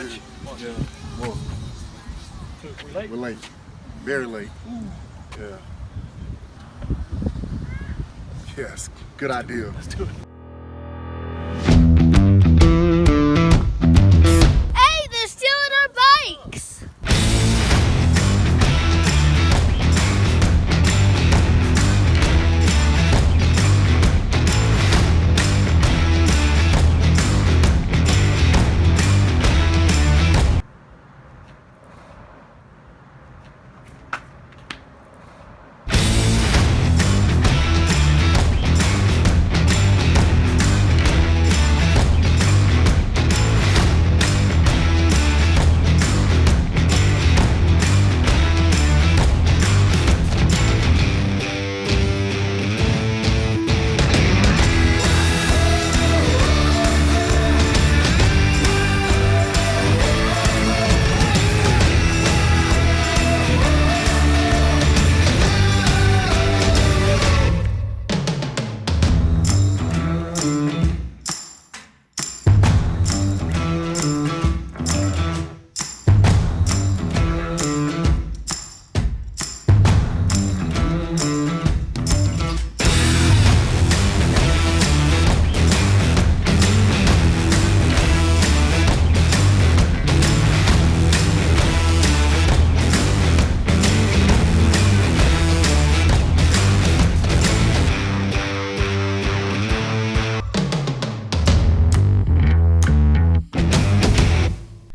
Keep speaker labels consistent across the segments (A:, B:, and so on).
A: Much?
B: Yeah, more.
A: We're late?
B: We're late. Very late. Yeah. Yes, good idea.
A: Let's do it.
C: Hey, they're stealing our bikes!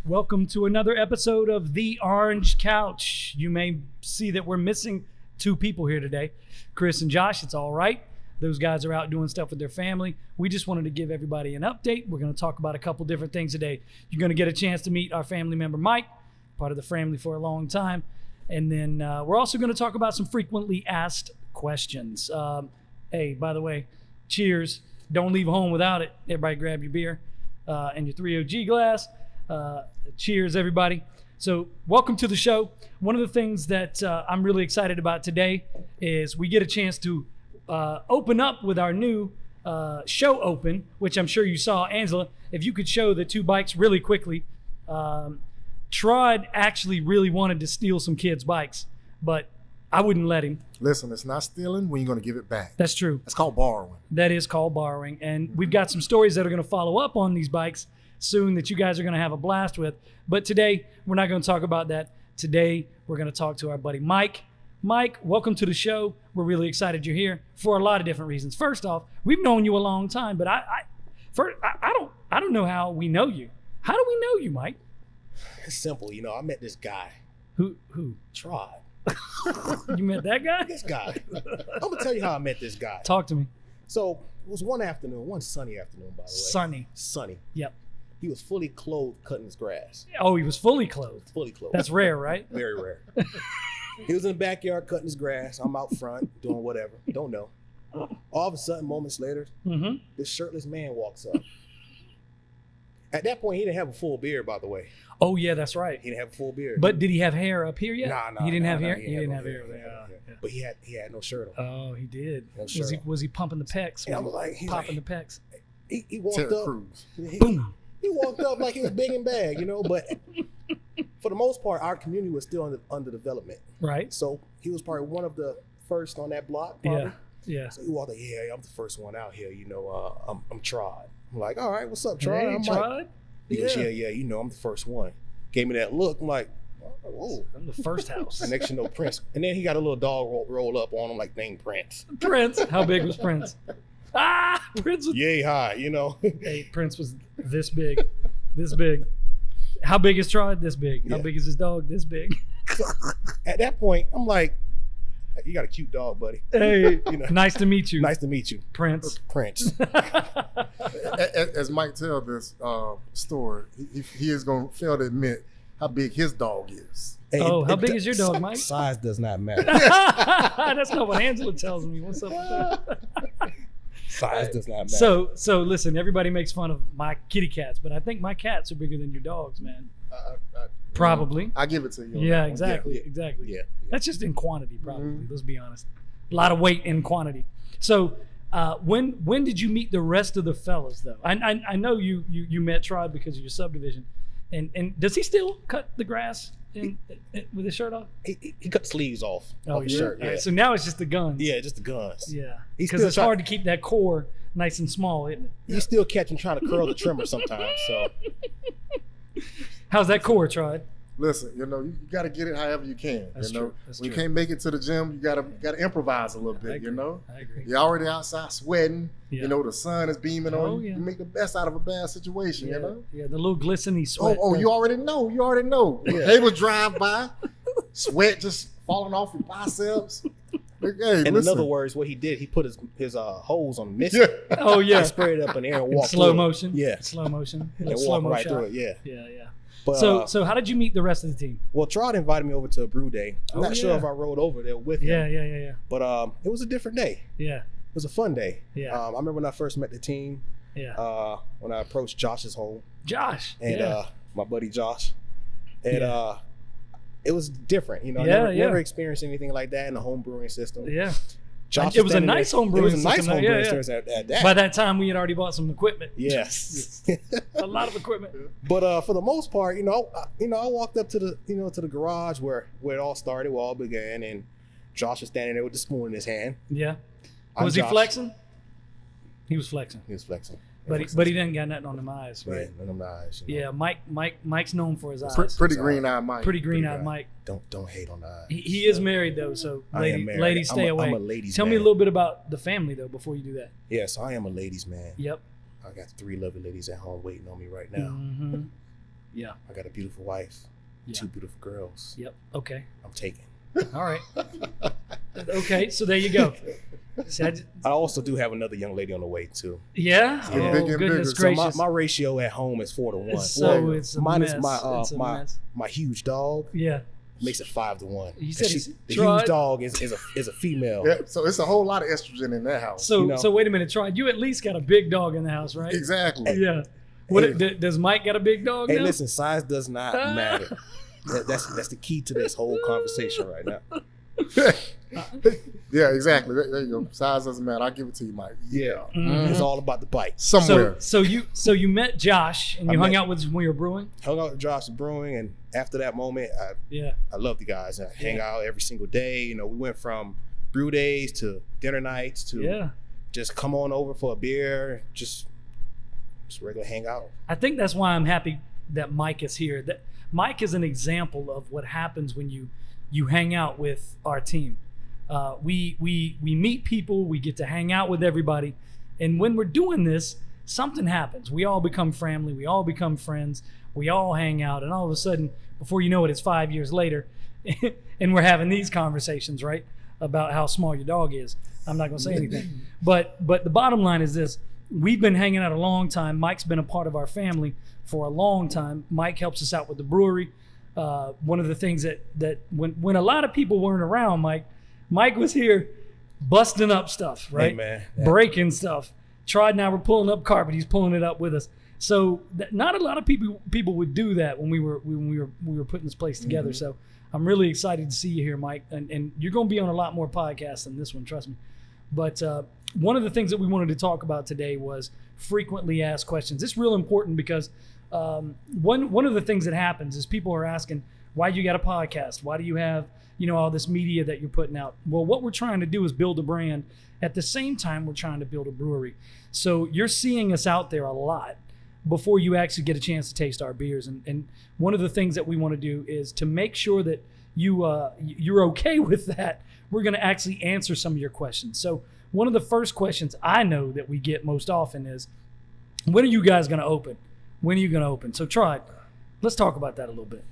A: Welcome to another episode of The Orange Couch. You may see that we're missing two people here today, Chris and Josh. It's all right. Those guys are out doing stuff with their family. We just wanted to give everybody an update. We're going to talk about a couple different things today. You're going to get a chance to meet our family member, Mike, part of the family for a long time. And then we're also going to talk about some frequently asked questions. Hey, by the way, cheers. Don't leave home without it. Everybody grab your beer and your 3OG glass. Cheers, everybody. So welcome to the show. One of the things that I'm really excited about today is we get a chance to open up with our new show open, which I'm sure you saw. Angela, if you could show the two bikes really quickly. Trod actually really wanted to steal some kids' bikes, but I wouldn't let him.
B: Listen, it's not stealing when you're going to give it back.
A: That's true.
B: That's called borrowing.
A: That is called borrowing. And we've got some stories that are going to follow up on these bikes soon that you guys are going to have a blast with. But today, we're not going to talk about that. Today, we're going to talk to our buddy Mike. Mike, welcome to the show. We're really excited you're here for a lot of different reasons. First off, we've known you a long time, but I don't know how we know you. How do we know you, Mike?
D: It's simple. You know, I met this guy.
A: Who?
D: Trod.
A: You met that guy?
D: This guy. I'm going to tell you how I met this guy.
A: Talk to me.
D: So it was one sunny afternoon, by the way. Sunny.
A: Yep.
D: He was fully clothed cutting his grass.
A: Oh, he was fully clothed.
D: Fully clothed.
A: That's rare, right?
D: Very rare. He was in the backyard cutting his grass. I'm out front doing whatever. Don't know. All of a sudden, moments later, this shirtless man walks up. At that point, he didn't have a full beard, by the way.
A: Oh, yeah, that's right.
D: He didn't have a full beard.
A: But did he have hair up here yet?
D: Nah.
A: He didn't have hair?
D: He
A: didn't
D: no
A: have hair.
D: Yeah. But he had no shirt on.
A: Oh, he did.
D: No shirt on.
A: Was he pumping the pecs?
D: Yeah, I was like, he's
A: popping
D: like,
A: the pecs.
D: He walked
B: Ted
D: up.
B: Cruz.
A: Boom.
D: He walked up like he was big and bad, you know, but for the most part, our community was still under development.
A: Right.
D: So he was probably one of the first on that block, probably.
A: Yeah.
D: So he walked up, yeah, I'm the first one out here, you know, I'm Trod. I'm like, all right, what's up, Trod?
A: Hey,
D: I'm
A: Trod?
D: like, he goes, yeah, you know, I'm the first one. Gave me that look, I'm like, whoa.
A: I'm the first house.
D: And next you know, Prince. And then he got a little dog roll up on him like named Prince.
A: Prince. How big was Prince? Prince was...
D: Yay high, you know.
A: Hey, Prince was this big. This big. How big is Trod? This big. How big is his dog? This big.
D: So, at that point, I'm like, you got a cute dog, buddy.
A: Hey,
D: You know.
A: nice to meet you.
D: Nice to meet you.
A: Prince.
B: As Mike tells this story, he is going to fail to admit how big his dog is.
D: Hey,
A: how big is your dog, Mike?
D: Size does not matter.
A: That's not what Angela tells me. What's up with that?
D: Size does not matter.
A: So listen, everybody makes fun of my kitty cats, but I think my cats are bigger than your dogs, man. Probably.
B: I give it to you.
A: Yeah, exactly.
D: Yeah.
A: That's just in quantity, probably. Let's be honest. A lot of weight in quantity. So, when did you meet the rest of the fellas, though? I know you met Trod because of your subdivision. And does he still cut the grass with his shirt off?
D: He cut the sleeves off his
A: yeah?
D: shirt.
A: All
D: Yeah.
A: right, so now it's just the guns.
D: Yeah, just the guns.
A: Yeah.
D: He's
A: Because
D: still
A: it's
D: try-
A: hard to keep that core nice and small, isn't it?
D: You still catch him trying to curl the trimmer sometimes. So
A: How's that core, Trod?
B: Listen, you got to get it however you can.
A: That's
B: you know,
A: true. That's
B: when you
A: true.
B: can't make it to the gym, you gotta improvise a little
A: I
B: bit.
A: agree.
B: You know,
A: I agree.
B: you're already outside sweating.
A: Yeah.
B: You know, the sun is beaming
A: Oh,
B: on you.
A: yeah.
B: You make the best out of a bad situation.
A: Yeah,
B: You know.
A: yeah, the little glistening sweat.
B: Oh, you already know. You already know.
D: Yeah.
B: They would drive by, sweat just falling off your biceps. Like, hey,
D: in
B: listen.
D: other words, what he did, he put his hose on the mist.
B: Yeah.
A: Oh yeah,
D: And sprayed it up in the air and walked
A: slow
D: through it.
A: motion.
D: Yeah.
A: Slow motion.
D: And
A: Little slow
D: walk right
A: motion.
D: through it. Yeah.
A: Yeah, yeah.
D: But
A: So how did you meet the rest of the team?
D: well, Trod invited me over to a brew day. I'm
A: Oh,
D: not sure
A: yeah.
D: if I rode over there with him.
A: Yeah.
D: But it was a different day.
A: Yeah.
D: It was a fun day.
A: Yeah.
D: I remember when I first met the team.
A: Yeah.
D: When I approached Josh's home
A: Josh.
D: and
A: yeah.
D: my buddy Josh, and
A: Yeah.
D: it was different. You know, I
A: Yeah,
D: never experienced anything like that in the home brewing system.
A: Yeah.
D: Josh
A: It was a
D: standing
A: nice
D: there-
A: home brewing
D: It was a nice
A: system,
D: home
A: yeah,
D: brewing
A: yeah.
D: system at that.
A: By that time, we had already bought some equipment.
D: Yes.
A: A lot of equipment.
D: But for the most part, I walked up to the garage where it all started, where it all began, and Josh was standing there with the spoon in his hand.
A: Yeah.
D: I'm
A: Was he
D: Josh.
A: flexing? He was flexing.
D: He was flexing.
A: But he didn't got nothing on them eyes, right?
D: Yeah, none of them eyes. you know.
A: Yeah, Mike's known for his eyes.
B: Pretty green-eyed Mike.
A: Pretty green-eyed Mike.
D: Don't hate on the eyes.
A: He is married though, so
D: I am married.
A: ladies stay away.
D: I'm a ladies
A: Tell me a
D: man.
A: little bit about the family though before you do that.
D: Yes, I am a ladies man.
A: Yep.
D: I got 3 lovely ladies at home waiting on me right now.
A: Mm-hmm. Yeah.
D: I got a beautiful wife,
A: Yeah.
D: 2 beautiful girls.
A: Yep. Okay.
D: I'm taken.
A: All right. Okay. So there you go. See,
D: I also do have another young lady on the way too.
A: yeah.
B: getting
A: Oh
B: bigger and
A: goodness
B: bigger.
D: So
A: gracious.
D: my ratio at home is 4 to 1.
A: So it's a
D: Mine
A: mess.
D: is my
A: It's a mess.
D: my huge dog
A: Yeah.
D: makes it 5 to 1.
A: You said
D: And
A: he's
D: the
A: Trod?
D: huge dog is a female.
B: Yeah, so it's a whole lot of estrogen in that house.
A: So
D: You know.
A: so wait a minute, Trod. You at least got a big dog in the house, right?
B: Exactly.
A: Yeah. What does Mike got a big dog
D: Hey,
A: now?
D: listen, size does not matter. That's the key to this whole conversation right now.
B: Yeah, exactly. There you go. Size doesn't matter. I'll give it to you, Mike.
D: Yeah,
A: Mhm.
D: it's all about the bite.
B: Somewhere.
A: So you met Josh and you hung out with him when you were brewing?
D: Hung out with Josh Brewing, and after that moment,
A: Yeah.
D: I love the guys. I hang out every single day. You know, we went from brew days to dinner nights to
A: Yeah.
D: just come on over for a beer, just regular hang out.
A: I think that's why I'm happy that Mike is here. That Mike is an example of what happens when you hang out with our team. We meet people, we get to hang out with everybody, and when we're doing this, something happens. We all become family, we all become friends, we all hang out, and all of a sudden, before you know it, it's 5 years later, and we're having these conversations, right, about how small your dog is. I'm not going to say anything, but the bottom line is this: we've been hanging out a long time. Mike's been a part of our family for a long time. Mike helps us out with the brewery. One of the things that when a lot of people weren't around, Mike was here busting up stuff, right?
D: Hey, man.
A: Breaking stuff. Trod and I were pulling up carpet. He's pulling it up with us. So not a lot of people would do that when we were putting this place together.
D: Mm-hmm.
A: So I'm really excited to see you here, Mike. And you're going to be on a lot more podcasts than this one, trust me. But one of the things that we wanted to talk about today was frequently asked questions. It's real important because one of the things that happens is people are asking, why do you got a podcast? Why do you have all this media that you're putting out? Well, what we're trying to do is build a brand. At the same time, we're trying to build a brewery. So you're seeing us out there a lot before you actually get a chance to taste our beers. And one of the things that we want to do is to make sure that you're okay with that. We're going to actually answer some of your questions. So one of the first questions I know that we get most often is, when are you guys going to open? When are you going to open? So Trod, let's talk about that a little bit.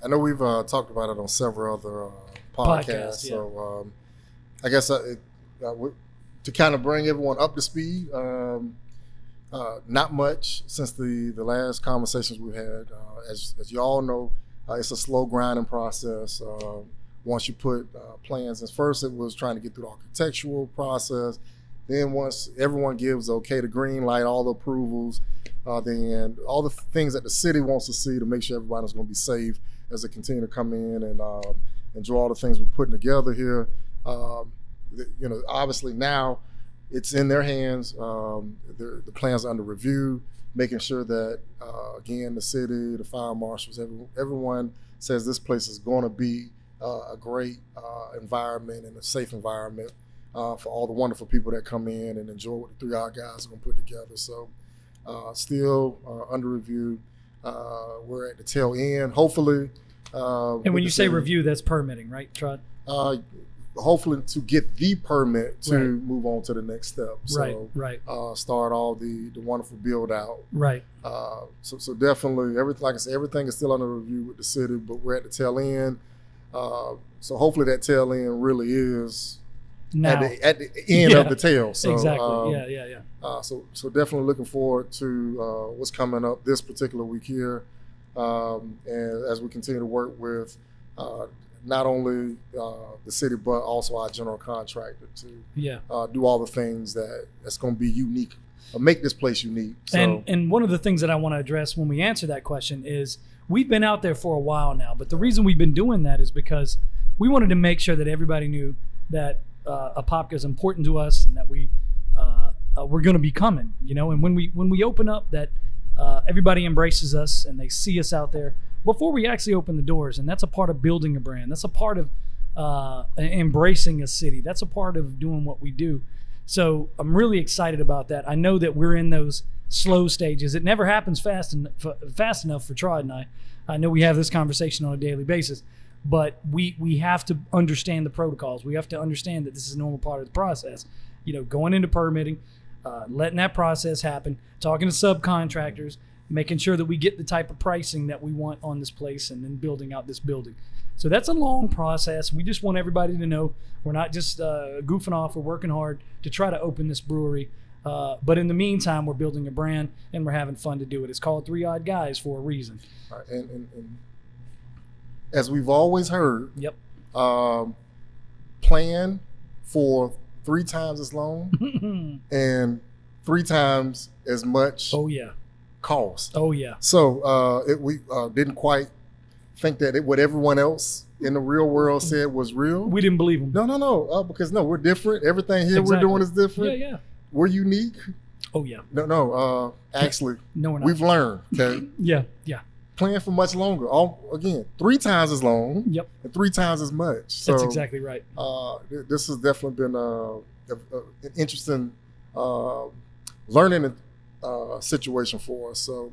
B: I know we've talked about it on several other podcasts.
A: Yeah.
B: So I guess to kind of bring everyone up to speed, not much since the last conversations we've had. As you all know, it's a slow grinding process. Once you put plans in, first it was trying to get through the architectural process. Then once everyone gives okay, the green light, all the approvals, then all the things that the city wants to see to make sure everybody's going to be safe as they continue to come in and do all the things we're putting together here. Obviously now it's in their hands. The plans are under review. making sure that again the city, the fire marshals, everyone says this place is going to be a great environment and a safe environment for all the wonderful people that come in and enjoy what the 3 Odd Guys are going to put together. So still under review. We're at the tail end, hopefully.
A: And when you say review, that's permitting, right, Trod?
B: Hopefully to get the permit to move on to the next step. So,
A: right.
B: Start all the wonderful build out.
A: Right.
B: So definitely, like I said, everything is still under review with the city, but we're at the tail end. So hopefully that tail end really is
A: now
B: at the end of the tail. So,
A: exactly. Yeah.
B: So definitely looking forward to what's coming up this particular week here, and as we continue to work with not only the city but also our general contractor to do all the things that's going to be unique, or make this place unique. So,
A: and one of the things that I want to address when we answer that question is we've been out there for a while now, but the reason we've been doing that is because we wanted to make sure that everybody knew that Apopka is important to us and that we're going to be coming, and when we open up, that everybody embraces us and they see us out there before we actually open the doors. And that's a part of building a brand. That's a part of embracing a city. That's a part of doing what we do. So I'm really excited about that. I know that we're in those slow stages. It never happens fast enough for Trod and I. I know we have this conversation on a daily basis, but we have to understand the protocols. We have to understand that this is a normal part of the process. Going into permitting, letting that process happen, talking to subcontractors, making sure that we get the type of pricing that we want on this place, and then building out this building. So that's a long process. We just want everybody to know we're not just goofing off. We're working hard to try to open this brewery. But in the meantime, we're building a brand and we're having fun to do it. It's called 3 Odd Guys for a reason.
B: All right, and as we've always heard, plan for 3 times as long and 3 times as much.
A: Oh yeah.
B: Cost.
A: Oh yeah.
B: So we didn't quite think that what everyone else in the real world said was real.
A: We didn't believe them.
B: No. Because we're different. Everything here we're doing is different.
A: Yeah.
B: We're unique.
A: Oh yeah.
B: No. Actually,
A: no, we're not.
B: We've learned. Okay.
A: Yeah.
B: Plan for much longer. Again, 3 times as long.
A: Yep.
B: And 3 times as much. So,
A: that's exactly right.
B: This has definitely been an interesting learning situation for us. So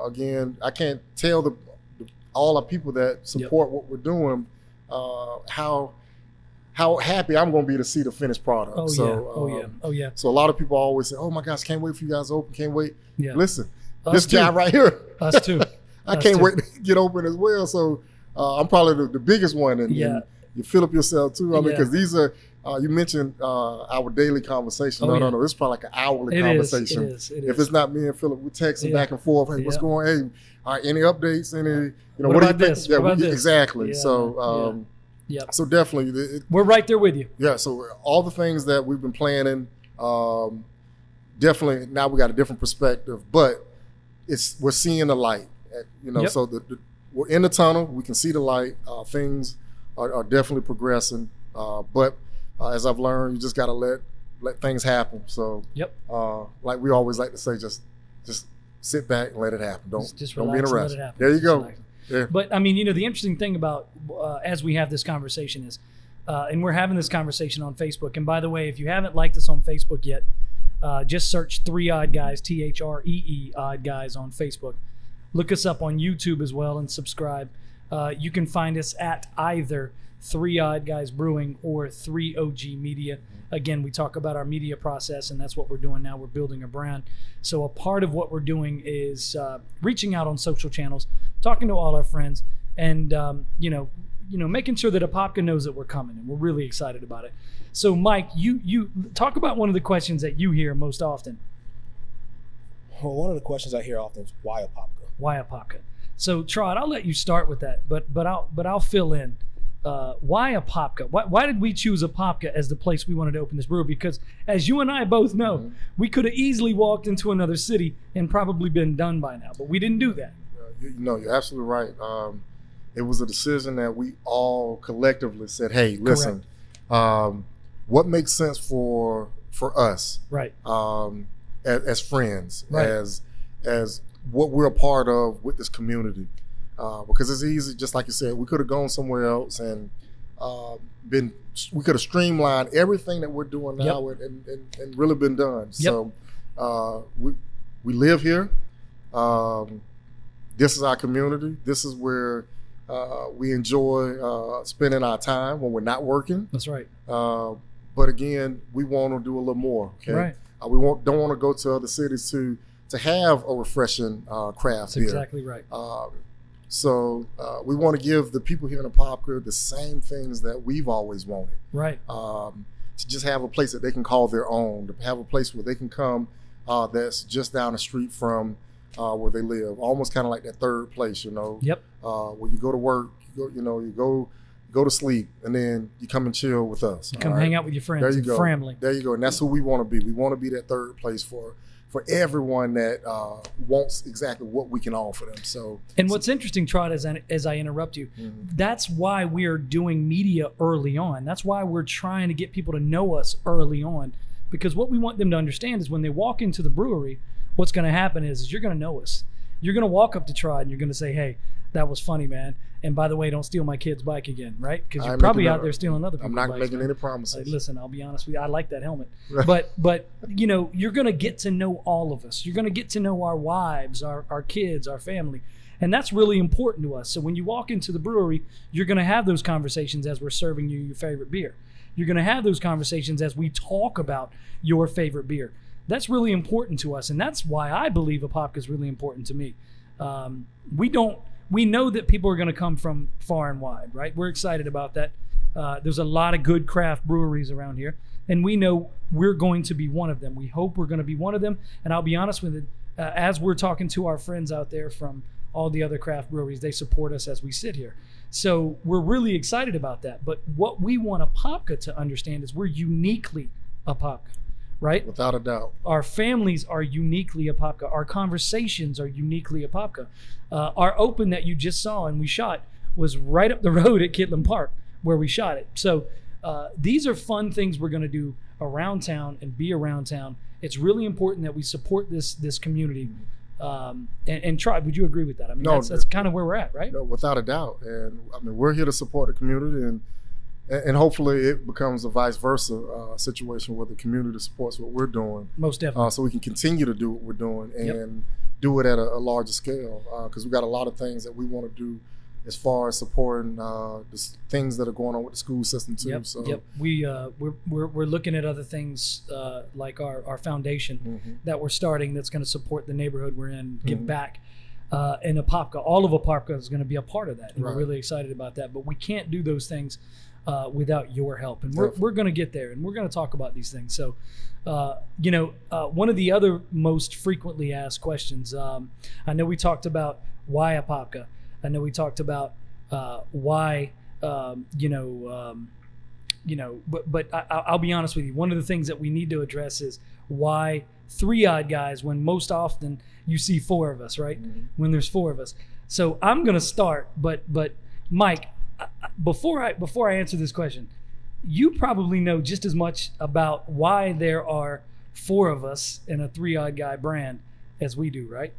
B: again, I can't tell all the people that support what we're doing how happy I'm going to be to see the finished product.
A: Oh yeah.
B: So a lot of people always say, "Oh my gosh, can't wait for you guys to open. Can't wait."
A: Yeah.
B: Listen,
A: Us
B: this guy right here.
A: Us too.
B: I can't wait to get open as well. So I'm probably the biggest one, and you Phillip yourself too. I mean, because these are. You mentioned our daily conversation. No. It's probably like an hourly conversation.
A: It is.
B: If it's not me and Phillip, we're texting back and forth. Hey, what's going on? Hey, all right, any updates? Any,
A: what about this?
B: Yeah,
A: what about this?
B: Exactly.
A: Yeah,
B: so, so definitely.
A: We're right there with you.
B: Yeah, so all the things that we've been planning, definitely now we got a different perspective, but we're seeing the light. So we're in the tunnel. We can see the light. Things are definitely progressing, but as I've learned, you just got to let things happen. So, like we always like to say, just sit back and let it happen. Don't be in a rush. There you go. Yeah.
A: But I mean, the interesting thing about as we have this conversation is, and we're having this conversation on Facebook. And by the way, if you haven't liked us on Facebook yet, just search 3 Odd Guys, THREE Odd Guys on Facebook. Look us up on YouTube as well and subscribe. You can find us at either 3 Odd Guys Brewing or 3OG Media. Again, we talk about our media process, and that's what we're doing now. We're building a brand. So a part of what we're doing is reaching out on social channels, talking to all our friends, and making sure that Apopka knows that we're coming, and we're really excited about it. So Mike, you talk about one of the questions that you hear most often.
D: Well, one of the questions I hear often is why Apopka?
A: Why Apopka? So Trod, I'll let you start with that, but I'll fill in. Why Apopka? Why did we choose Apopka as the place we wanted to open this brewery? Because as you and I both know, we could have easily walked into another city and probably been done by now, but we didn't do that.
B: You're absolutely right. It was a decision that we all collectively said, "Hey, listen, what makes sense for us,
A: right?
B: As friends,
A: right.
B: as as what we're a part of with this community. Because it's easy, just like you said, we could have gone somewhere else and we could have streamlined everything that we're doing now and really been done. So we live here. This is our community. This is where we enjoy spending our time when we're not working.
A: That's right.
B: But again, we want to do a little more. Okay?
A: Right.
B: We don't want to go to other cities to have a refreshing craft beer.
A: That's exactly right.
B: So we want to give the people here in Apopka the same things that we've always wanted.
A: Right.
B: To just have a place that they can call their own, to have a place where they can come that's just down the street from where they live, almost kind of like that third place, you know.
A: Yep.
B: Where you go to work, you go to sleep, and then you come and chill with us.
A: You come hang out with your friends.
B: There you go.
A: Framily.
B: There you go. And that's who we want to be. We want to be that third place for everyone that wants exactly what we can offer them. So,
A: and what's interesting, Trod, as I interrupt you, that's why we are doing media early on. That's why we're trying to get people to know us early on, because what we want them to understand is when they walk into the brewery, what's going to happen is you're going to know us. You're going to walk up to Trod and you're going to say, "Hey, that was funny, man. And by the way, don't steal my kid's bike again," right? Because you're probably out there stealing other people's bikes.
B: I'm not making any promises.
A: Like, listen, I'll be honest with you. I like that helmet. But you're going to get to know all of us. You're going to get to know our wives, our kids, our family. And that's really important to us. So when you walk into the brewery, you're going to have those conversations as we're serving you your favorite beer. You're going to have those conversations as we talk about your favorite beer. That's really important to us. And that's why I believe Apopka is really important to me. We know that people are going to come from far and wide, right? We're excited about that. There's a lot of good craft breweries around here, and we know we're going to be one of them. We hope we're going to be one of them. And I'll be honest with you, as we're talking to our friends out there from all the other craft breweries, they support us as we sit here. So we're really excited about that. But what we want Apopka to understand is we're uniquely Apopka. Right?
B: Without a doubt.
A: Our families are uniquely Apopka. Our conversations are uniquely Apopka. Our open that you just saw and we shot was right up the road at Kitland Park where we shot it. So these are fun things we're going to do around town and be around town. It's really important that we support this community. And Trod, would you agree with that? I mean, that's kind of where we're at, right?
B: No, without a doubt. And I mean, we're here to support the community, and hopefully it becomes a vice versa situation where the community supports what we're doing.
A: Most definitely.
B: So we can continue to do what we're doing and do it at a larger scale, because we've got a lot of things that we want to do as far as supporting the things that are going on with the school system too.
A: We're looking at other things like our foundation that we're starting that's going to support the neighborhood we're in, give back. And Apopka, all of Apopka is going to be a part of that. And we're really excited about that. But we can't do those things without your help. And we're going to get there, and we're going to talk about these things. So, one of the other most frequently asked questions, I know we talked about why Apopka. I know we talked about why, but I'll be honest with you. One of the things that we need to address is why 3 odd guys when most often you see 4 of us, right? When there's 4 of us. So I'm going to start, but Mike, before I answer this question, you probably know just as much about why there are 4 of us in a 3 odd guy brand as we do, right?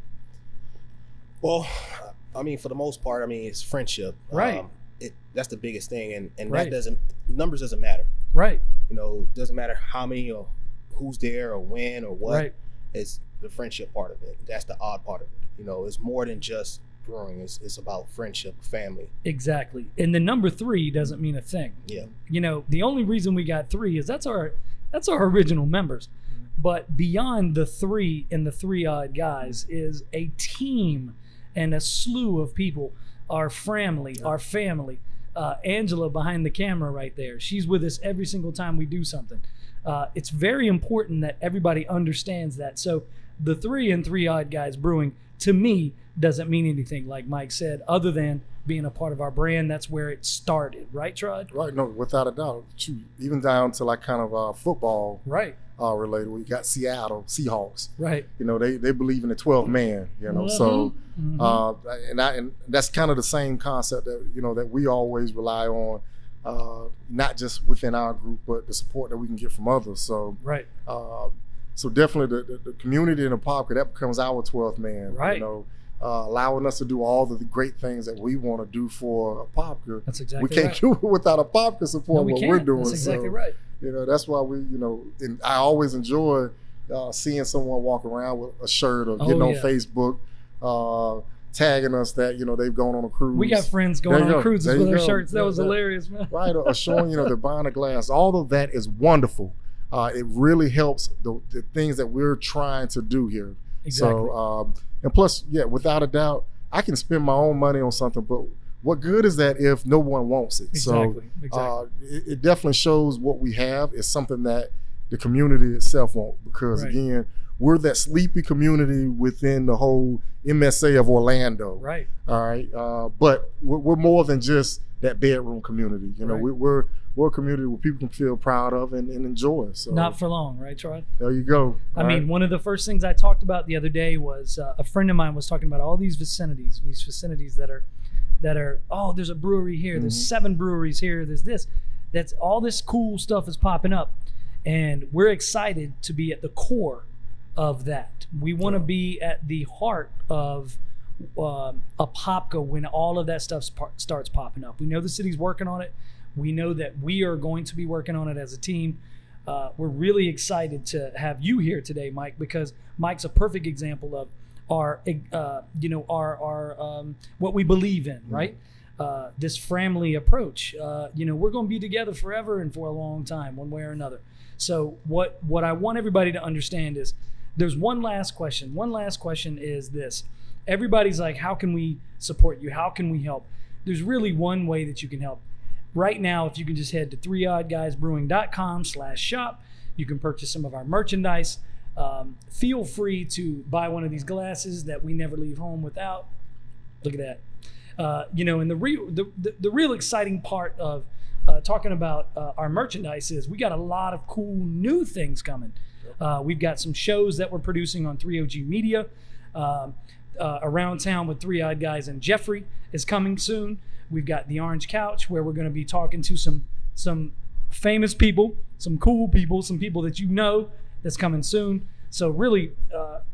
D: Well, I mean, for the most part, I mean, it's friendship.
A: Right.
D: That's the biggest thing, and
A: Right.
D: that numbers doesn't matter.
A: Right.
D: It doesn't matter how many or who's there or when or what.
A: Right.
D: It's the friendship part of it. That's the odd part of it. It's more than just brewing. It's about friendship, family.
A: Exactly. And the number 3 doesn't mean a thing.
D: Yeah.
A: The only reason we got 3 is that's our original members. But beyond the 3 and the 3 odd guys is a team and a slew of people. Our family. Angela behind the camera right there. She's with us every single time we do something. It's very important that everybody understands that. So the 3 and 3 odd guys brewing, to me, doesn't mean anything, like Mike said, other than being a part of our brand. That's where it started, right, Trod?
B: Right, no, without a doubt. Even down to like kind of football related, where you got Seattle Seahawks. Right. They believe in the 12 man, so and that's kind of the same concept that that we always rely on, not just within our group, but the support that we can get from others. So So definitely the community in Apopka, that becomes our 12th man.
A: Right.
B: You know, allowing us to do all the great things that we want to do for Apopka.
A: That's exactly
B: we can't
A: right.
B: do it without Apopka support
A: No, we
B: what
A: can't.
B: we're doing.
A: That's exactly
B: so,
A: right.
B: You know, that's why we, you know, and I always enjoy seeing someone walk around with a shirt or getting on Facebook, tagging us that, you know, they've gone on a cruise.
A: We got friends going on cruises with their shirts. That was hilarious, man.
B: Right, or showing, you know, they're buying a glass. All of that is wonderful. It really helps the things that we're trying to do here.
A: Exactly.
B: So, and plus, yeah, without a doubt, I can spend my own money on something, but what good is that if no one wants it?
A: Exactly.
B: It definitely shows what we have is something that the community itself won't, because again, we're that sleepy community within the whole MSA of Orlando.
A: Right.
B: All right. But we're more than just that bedroom community. You know, we're a community where people can feel proud of and enjoy. So
A: not for long, right, Trod?
B: There you go.
A: I mean, one of the first things I talked about the other day was a friend of mine was talking about all these vicinities that are oh, there's a brewery here, there's 7 breweries here, there's this. That's all this cool stuff is popping up. And we're excited to be at the core of that. We want to be at the heart of Apopka when all of that stuff starts popping up. We know the city's working on it. We know that we are going to be working on it as a team. We're really excited to have you here today, Mike, because Mike's a perfect example of our what we believe in, right? This Framily approach. We're going to be together forever and for a long time, one way or another. So what I want everybody to understand is there's one last question. One last question is this. Everybody's like, how can we support you? How can we help? There's really one way that you can help. Right now, if you can just head to 3oddguysbrewing.com/shop, you can purchase some of our merchandise. Feel free to buy one of these glasses that we never leave home without. Look at that. And the real exciting part of talking about our merchandise is we got a lot of cool new things coming. We've got some shows that we're producing on 3OG Media. Around Town with 3 Odd Guys and Jeffrey is coming soon. We've got the Orange Couch, where we're going to be talking to some famous people, some cool people, some people that you know, that's coming soon. So really,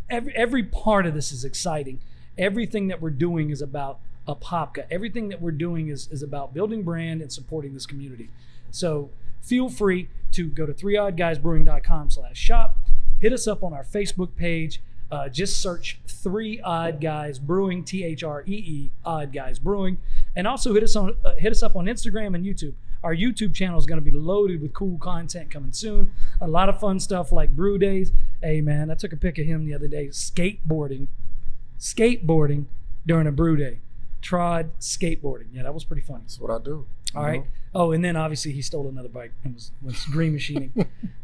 A: every part of this is exciting. Everything that we're doing is about Apopka. Everything that we're doing is about building brand and supporting this community. So feel free to go to 3oddguysbrewing.com/shop. Hit us up on our Facebook page. Just search 3 Odd Guys Brewing, THREE, Odd Guys Brewing, and also hit us up on Instagram and YouTube. Our YouTube channel is going to be loaded with cool content coming soon. A lot of fun stuff like brew days. Hey man, I took a pic of him the other day skateboarding during a brew day. Trod skateboarding. Yeah, that was pretty funny.
B: That's what I do.
A: All right. Oh, and then obviously he stole another bike and was green machining.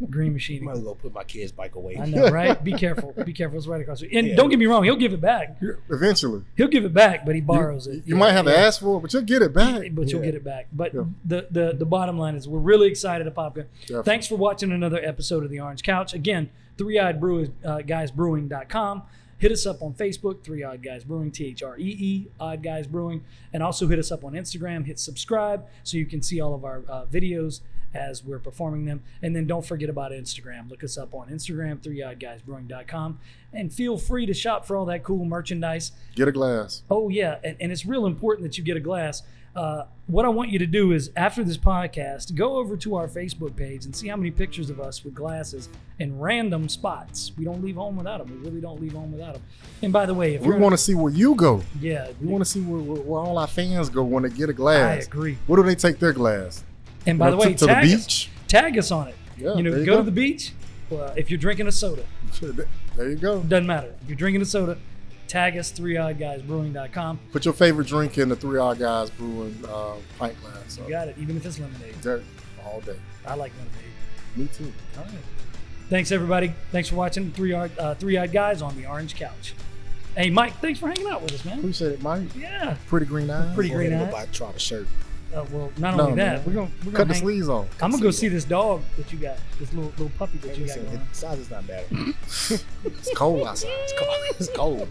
A: Green machining.
D: I might as well put my kid's bike away.
A: I know, right? Be careful. Be careful. It's right across the street. And don't get me wrong, he'll give it back.
B: Eventually.
A: He'll give it back, but he borrows it.
B: You might have to ask for it, but you'll get it back.
A: But you'll get it back. But the bottom line is we're really excited, Apopka. Thanks for watching another episode of The Orange Couch. Again, 3oddguysbrewing.com. Hit us up on Facebook, 3 Odd Guys Brewing, THREE, Odd Guys Brewing. And also hit us up on Instagram. Hit subscribe so you can see all of our videos as we're performing them. And then don't forget about Instagram. Look us up on Instagram, 3oddguysbrewing.com. And feel free to shop for all that cool merchandise.
B: Get a glass.
A: Oh, yeah. And it's real important that you get a glass. What I want you to do is, after this podcast, go over to our Facebook page and see how many pictures of us with glasses in random spots. We don't leave home without them. We really don't leave home without them. And by the way, if
B: we want to see where you go.
A: Yeah.
B: We want to see where all our fans go when they get a glass.
A: I agree.
B: Where do they take their glass?
A: And by the way,
B: to the beach?
A: Tag us on it.
B: Yeah,
A: go to the beach. If you're drinking a soda.
B: There you go.
A: Doesn't matter. If you're drinking a soda, tag us, 3oddguysbrewing.com.
B: Put your favorite drink in the 3 Odd Guys Brewing pint glass.
A: You got it, even if it's lemonade.
B: All day.
A: I like lemonade.
B: Me too.
A: All right. Thanks, everybody. Thanks for watching 3 Odd Guys on the Orange Couch. Hey, Mike, thanks for hanging out with us, man.
B: Appreciate it, Mike.
A: Yeah.
B: Pretty green eyes.
A: Pretty green eyes.
D: I tried a shirt.
A: Well, not only that, we're gonna
B: cut the sleeves off.
A: I'm gonna go see this dog that you got, this little puppy that you got.
D: The size is not bad.
B: It's cold outside.
D: It's cold.